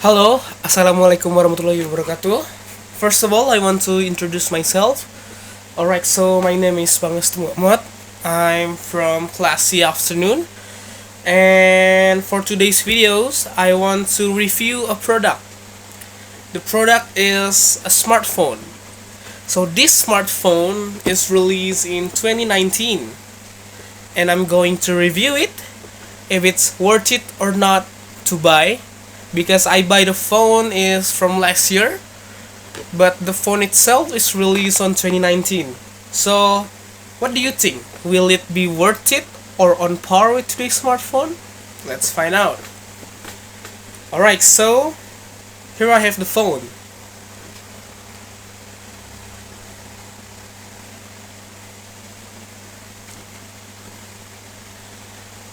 Halo, Assalamualaikum warahmatullahi wabarakatuh. First of all, I want to introduce myself. Alright, so my name is Pangestu Muhammad. I'm from class C afternoon. And for today's videos, I want to review a product. The product is a smartphone. So this smartphone is released in 2019. And I'm going to review it, if it's worth it or not to buy. Because I buy the phone is from last year, but the phone itself is released on 2019. So, what do you think? Will it be worth it or on par with today's smartphone? Let's find out. Alright, so here I have the phone.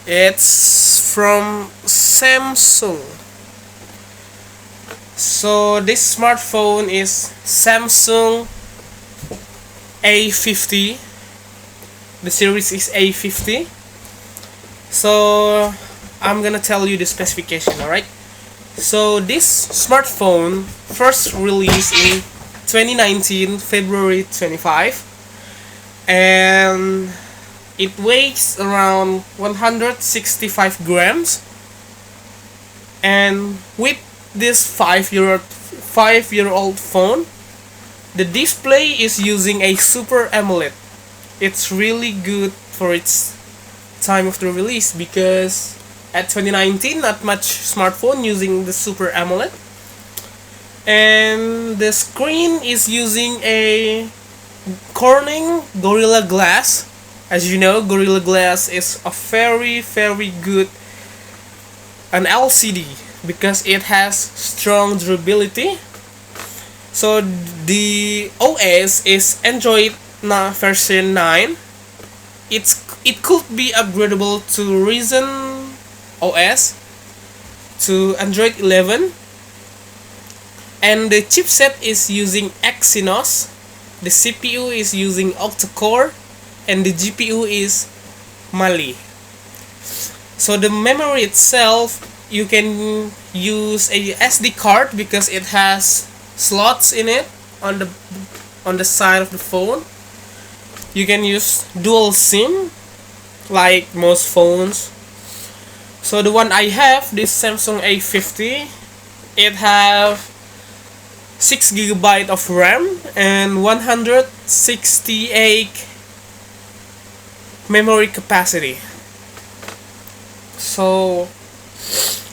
It's from Samsung. So this smartphone is Samsung A50. The series is A50. So I'm gonna tell you the specification, alright? So this smartphone first released in 2019, February 25, and it weighs around 165 grams, and with this 5-year-old phone, the display is using a Super AMOLED. It's really good for its time of the release because at 2019 not much smartphone using the Super AMOLED, and the screen is using a Corning Gorilla Glass. As you know, Gorilla Glass is a very good an LCD because it has strong durability. So the OS is Android version 9. It could be upgradable to Ryzen OS to Android 11, and the chipset is using Exynos. The CPU is using octa-core, and the GPU is Mali. So the memory itself, you can use a SD card because it has slots in it on the side of the phone. You can use dual SIM like most phones. So the one I have, this Samsung A50, it have 6 GB of RAM and 168 memory capacity. So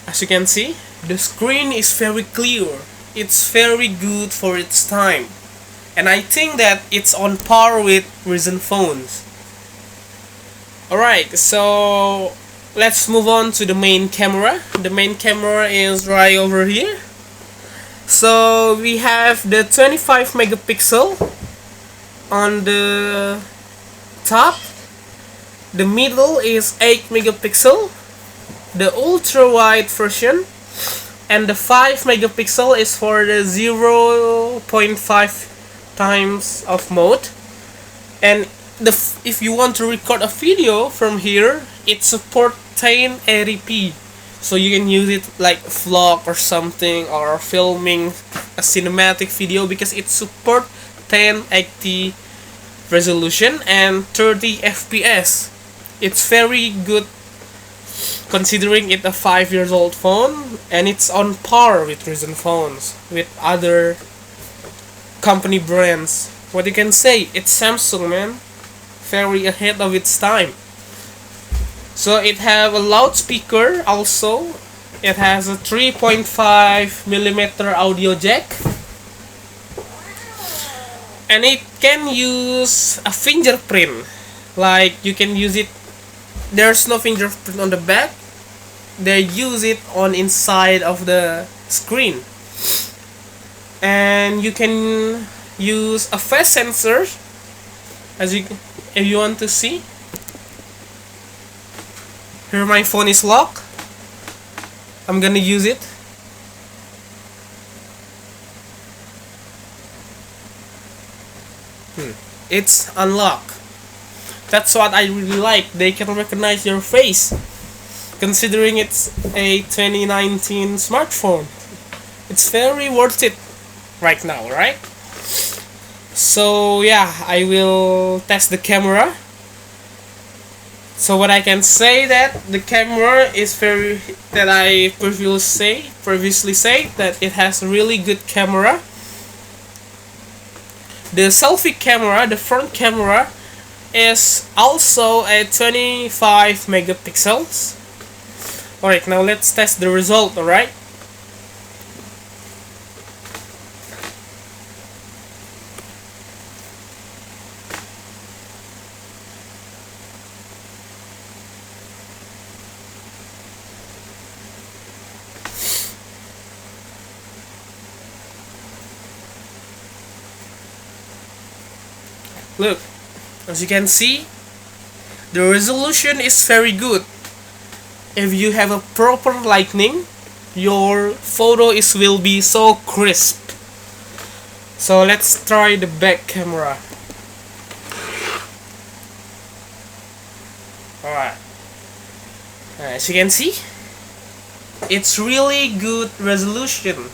as you can see, the screen is very clear. It's very good for its time, and I think that it's on par with recent phones. Alright, so let's move on to the main camera. The main camera is right over here. So we have the 25 megapixel on the top. The middle is 8 megapixel. The ultra wide version, and the 5 megapixel is for the 0.5 times of mode. And if you want to record a video from here, it supports 1080p, so you can use it like vlog or something, or filming a cinematic video because it supports 1080 resolution and 30 fps. It's very good considering it a 5-year-old phone, and it's on par with recent phones, with other company brands. What you can say, it's Samsung, man. Very ahead of its time. So it have a loudspeaker also. It has a 3.5mm audio jack, and it can use a fingerprint. Like you can use it. There's no fingerprint on the back. They use it on inside of the screen, and you can use a face sensor, if you want to see. Here my phone is locked. I'm gonna use it. It's unlocked. That's what I really like. They can recognize your face, considering it's a 2019 smartphone. It's very worth it right now, right? So yeah, I will test the camera. So what I can say that the camera is very that I previously say that it has a really good camera. The selfie camera, the front camera, is also a 25 megapixels. Alright, now let's test the result, alright? Look, as you can see, the resolution is very good. If you have a proper lighting, your photo will be so crisp. So let's try the back camera. Alright. As you can see, it's really good resolution.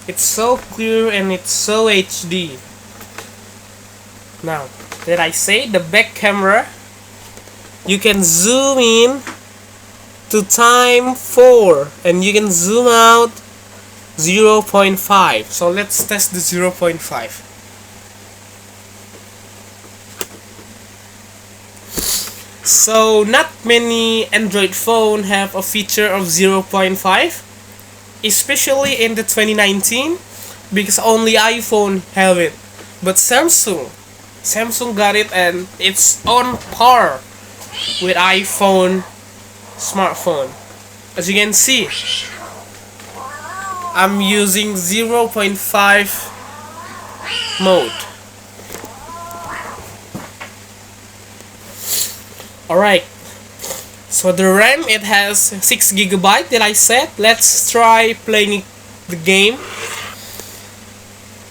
It's so clear and it's so HD. Now, did I say the back camera? You can zoom in to time 4 and you can zoom out 0.5. So let's test the 0.5. So not many Android phone have a feature of 0.5, especially in the 2019, because only iPhone have it. But Samsung got it and it's on par with iPhone smartphone. As you can see, I'm using 0.5 mode. Alright, so the RAM, it has 6 GB that I said. Let's try playing the game.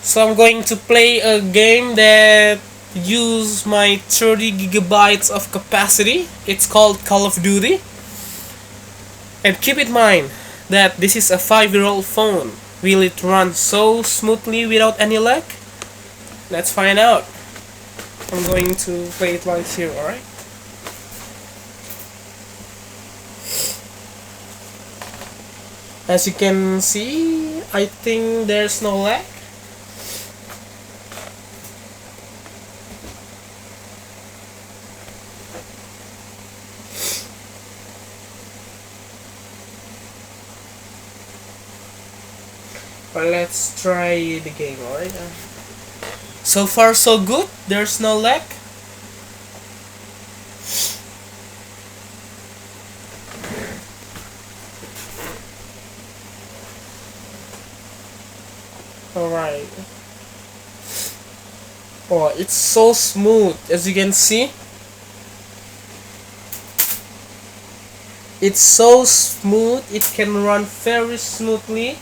So I'm going to play a game that use my 30 GB of capacity. It's called Call of Duty. And keep in mind that this is a 5-year-old phone. Will it run so smoothly without any lag? Let's find out. I'm going to play it right here, alright? As you can see, I think there's no lag. But let's try the game, alright? So far so good, there's no lag. Alright. Oh, it's so smooth, as you can see. It's so smooth, it can run very smoothly.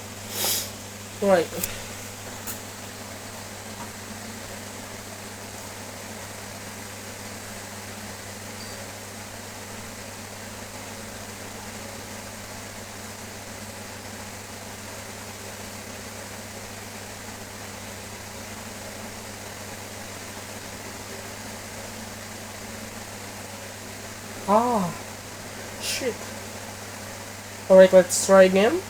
Right. Ah, shit. Alright, let's try again.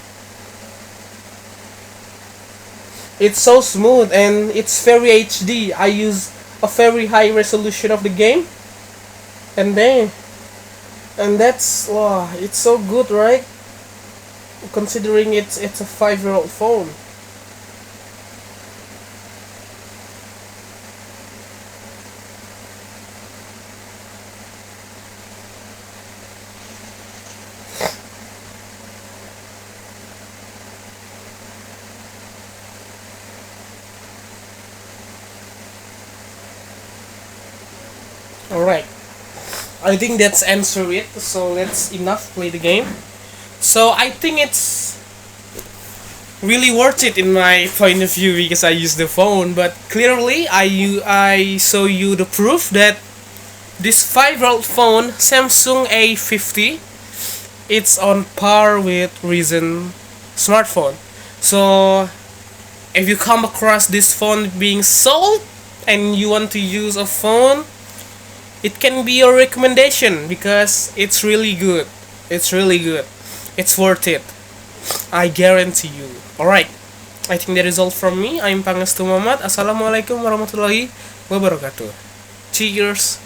It's so smooth and it's very HD. I use a very high resolution of the game. And that's, wow, it's so good, right? Considering it's a 5-year-old phone. Alright, I think that's answer it, so let's enough play the game. So I think it's really worth it in my point of view because I use the phone, but clearly I show you the proof that this 5-year-old phone, Samsung A50, it's on par with recent smartphone. So if you come across this phone being sold and you want to use a phone, it can be your recommendation because it's really good. It's really good. It's worth it. I guarantee you. Alright, I think that is all from me. I'm Pangestu Muhammad. Assalamualaikum warahmatullahi wabarakatuh. Cheers.